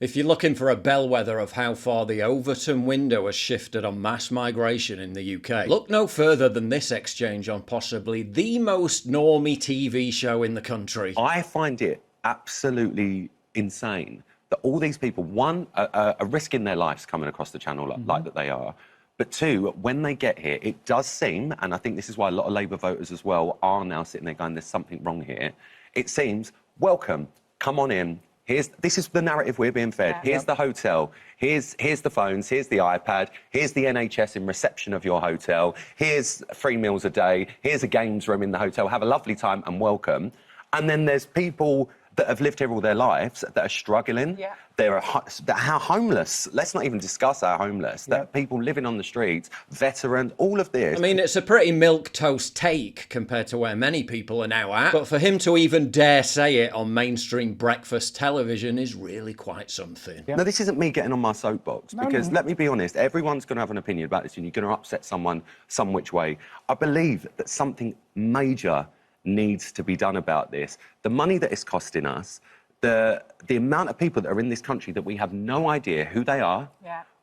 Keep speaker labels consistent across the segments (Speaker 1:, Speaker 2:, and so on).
Speaker 1: If you're looking for a bellwether of how far the Overton window has shifted on mass migration in the UK, look no further than this exchange on possibly the most normie TV show in the country.
Speaker 2: I find it absolutely insane that all these people, one, are risking their lives coming across the channel like that they are. But two, when they get here, it does seem, and I think this is why a lot of Labour voters as well are now sitting there going, there's something wrong here. It seems, welcome, come on in. This is the narrative we're being fed.
Speaker 3: Yeah.
Speaker 2: Here's the hotel. Here's the phones. Here's the iPad. Here's the NHS in reception of your hotel. Here's 3 meals a day. Here's a games room in the hotel. Have a lovely time and welcome. And then there's people that have lived here all their lives that are struggling.
Speaker 3: Yeah.
Speaker 2: They're homeless. Let's not even discuss our homeless. That are people living on the streets, veterans, all of this.
Speaker 1: I mean, it's a pretty milquetoast take compared to where many people are now at, but for him to even dare say it on mainstream breakfast television is really quite something.
Speaker 2: Now, this isn't me getting on my soapbox, because let me be honest, everyone's going to have an opinion about this and you're going to upset someone some which way. I believe that something major needs to be done about this. The money that it's costing us, the amount of people that are in this country that we have no idea who they are,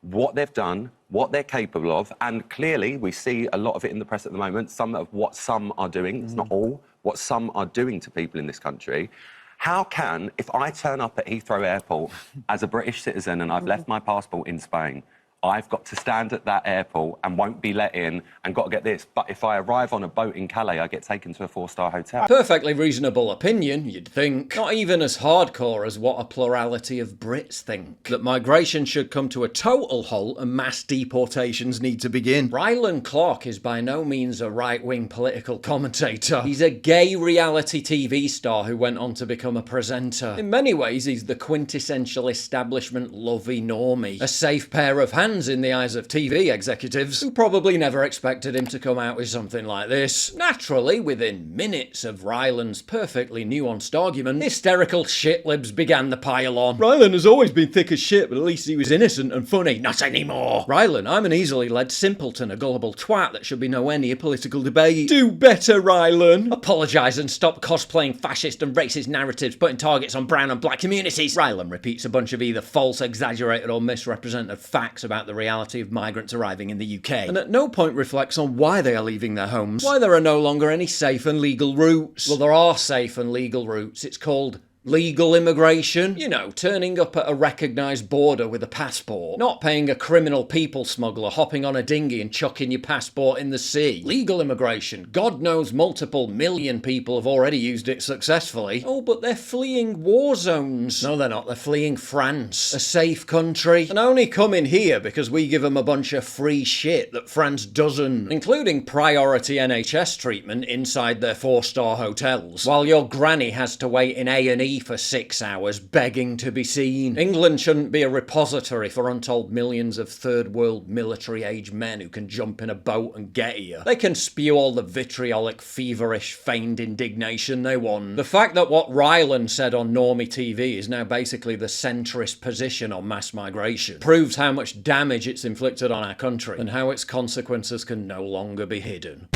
Speaker 2: what they've done, what they're capable of, and clearly we see a lot of it in the press at the moment, some of what some are doing, it's not all, what some are doing to people in this country. How can, if I turn up at Heathrow Airport as a British citizen and I've left my passport in Spain, I've got to stand at that airport and won't be let in and got to get this. But if I arrive on a boat in Calais, I get taken to a 4-star hotel.
Speaker 1: Perfectly reasonable opinion, you'd think. Not even as hardcore as what a plurality of Brits think. That migration should come to a total halt and mass deportations need to begin. Rylan Clark is by no means a right-wing political commentator. He's a gay reality TV star who went on to become a presenter. In many ways, he's the quintessential establishment-lovey normie. A safe pair of hands in the eyes of TV executives, who probably never expected him to come out with something like this. Naturally, within minutes of Ryland's perfectly nuanced argument, hysterical shitlibs began the pile on. Ryland has always been thick as shit, but at least he was innocent and funny. Not anymore! Ryland, I'm an easily led simpleton, a gullible twat that should be nowhere near political debate. Do better, Ryland! Apologise and stop cosplaying fascist and racist narratives, putting targets on brown and black communities. Ryland repeats a bunch of either false, exaggerated or misrepresented facts about the reality of migrants arriving in the UK, and at no point reflects on why they are leaving their homes, why there are no longer any safe and legal routes. Well, there are safe and legal routes. It's called legal immigration. You know, turning up at a recognised border with a passport. Not paying a criminal people smuggler, hopping on a dinghy and chucking your passport in the sea. Legal immigration. God knows multiple million people have already used it successfully. Oh, but they're fleeing war zones. No, they're not. They're fleeing France. A safe country. And only come in here because we give them a bunch of free shit that France doesn't. Including priority NHS treatment inside their 4-star hotels. While your granny has to wait in A&E for 6 hours begging to be seen. England shouldn't be a repository for untold millions of third world military age men who can jump in a boat and get here. They can spew all the vitriolic, feverish, feigned indignation they want. The fact that what Ryland said on Normie TV is now basically the centrist position on mass migration proves how much damage it's inflicted on our country and how its consequences can no longer be hidden.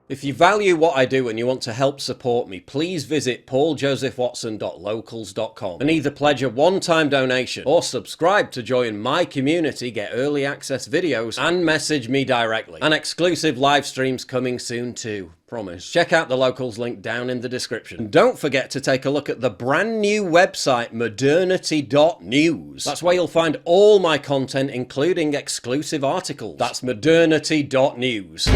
Speaker 1: If you value what I do and you want to help support me, please visit pauljosephwatson.locals.com and either pledge a one-time donation or subscribe to join my community, get early access videos, and message me directly. And exclusive live streams coming soon too. Promise. Check out the Locals link down in the description. And don't forget to take a look at the brand new website modernity.news. That's where you'll find all my content, including exclusive articles. That's modernity.news.